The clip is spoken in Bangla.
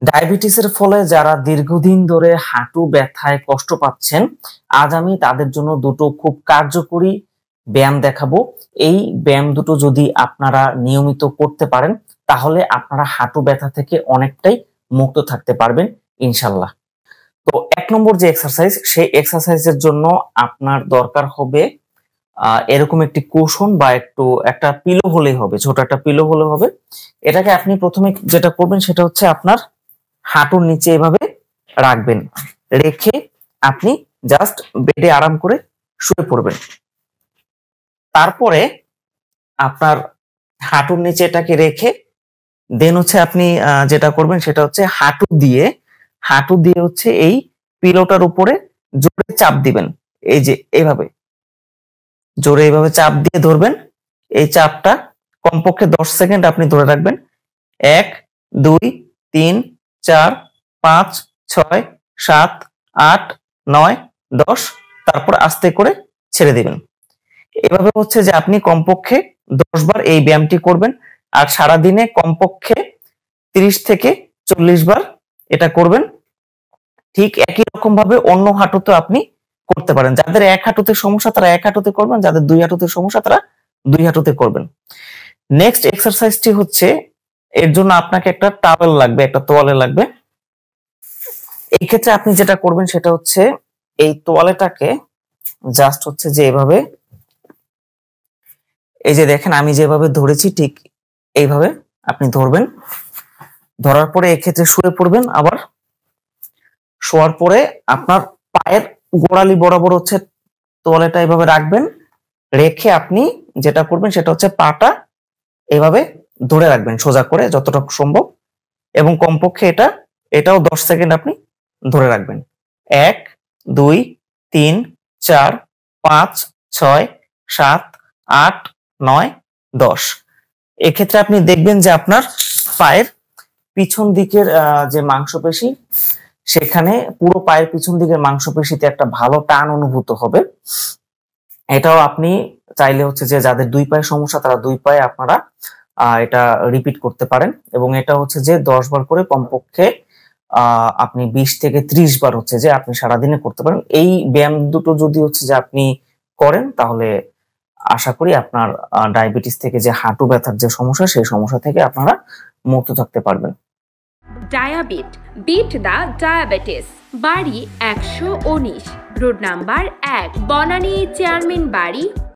ডায়াবেটিসের ফলে যারা দীর্ঘদিন ধরে হাঁটু ব্যথায় কষ্ট পাচ্ছেন, আজ আমি তাদের জন্য দুটো খুব কার্যকরী ব্যায়াম দেখাবো। এই ব্যায়াম দুটো যদি আপনারা নিয়মিত করতে পারেন, তাহলে আপনারা হাঁটু ব্যথা থেকে অনেকটাই মুক্ত থাকতে পারবেন ইনশাল্লাহ। তো ১ নম্বর যে এক্সারসাইজ, সেই এক্সারসাইজের জন্য আপনার দরকার হবে এরকম একটি কুশন বা একটা পিলো হলেই হবে, ছোট একটা পিলো হলে হবে। এটাকে আপনি প্রথমে যেটা করবেন সেটা হচ্ছে আপনার হাঁটুর নিচে এভাবে রাখবেন, রেখে আপনি জাস্ট বেডে আরাম করে শুয়ে পড়বেন। তারপরে আপনার হাঁটুর নিচে এটাকে রেখে দেন হচ্ছে আপনি যেটা করবেন সেটা হচ্ছে হাঁটু দিয়ে হচ্ছে এই পিলোটার উপরে জোরে চাপ দিবেন। এই যে এইভাবে জোরে এইভাবে চাপ দিয়ে ধরবেন। এই চাপটা কমপক্ষে 10 সেকেন্ড আপনি ধরে রাখবেন। 1 2 3 4 5 6 7 8 9 10, তারপর আস্তে করে ছেড়ে দিবেন। এভাবে হচ্ছে যে আপনি কমপক্ষে 10 বার এই ব্যায়ামটি করবেন, আর সারাদিনে কমপক্ষে 30 থেকে 40 বার এটা করবেন। ঠিক একই রকম ভাবে অন্য হাঁটুতে আপনি করতে পারেন। যাদের এক হাঁটুতে সমস্যা তারা এক হাঁটুতে করবেন, যাদের দুই হাঁটুতে সমস্যা তারা দুই হাঁটুতে করবেন। নেক্সট এক্সারসাইজটি হচ্ছে, এর জন্য আপনাকে একটা টাওয়েল লাগবে, একটা তোয়ালে লাগবে। এই ক্ষেত্রে আপনি যেটা করবেন সেটা হচ্ছে এই তোয়ালেটাকে জাস্ট হচ্ছে যে এভাবে, এই যে দেখেন আমি যেভাবে ধরেছি ঠিক এইভাবে আপনি ধরবেন। ধরার পরে এক্ষেত্রে শুয়ে পড়বেন। আবার শোয়ার পরে আপনার পায়ের গোড়ালি বরাবর হচ্ছে তোয়ালেটা এভাবে রাখবেন। রেখে আপনি যেটা করবেন সেটা হচ্ছে পাটা এভাবে ধরে রাখবেন সোজা করে যতটুকু সম্ভব, এবং কমপক্ষে এটাও 10 সেকেন্ড আপনি ধরে রাখবেন। 1 2 3 4 5 6 7 8 9 10। এক্ষেত্রে আপনি দেখবেন যে আপনার পায়ের পিছন দিকের যে মাংসপেশি, সেখানে পুরো পায়ের পিছন দিকের মাংসপেশিতে একটা ভালো টান অনুভূত হবে। এটাও আপনি চাইলে হচ্ছে যে যাদের দুই পায়ে সমস্যা তারা দুই পায়ে আপনারা এটা রিপিট করতে পারেন, এবং এটা হচ্ছে যে 10 বার করে কমপক্ষে আপনি 20 থেকে 30 বার হচ্ছে যে আপনি সারাদিনে করতে পারেন। এই ব্যায়াম দুটো যদি হচ্ছে যে আপনি করেন, তাহলে আশা করি আপনার ডায়াবেটিস থেকে যে হাঁটু ব্যথার যে সমস্যা, সেই সমস্যা থেকে আপনারা মুক্ত থাকতে পারবেন। ডায়াবিট বিট দা ডায়াবেটিস, বাড়ি 119, রোড নাম্বার 1, বনানী চেয়ারম্যান বাড়ি,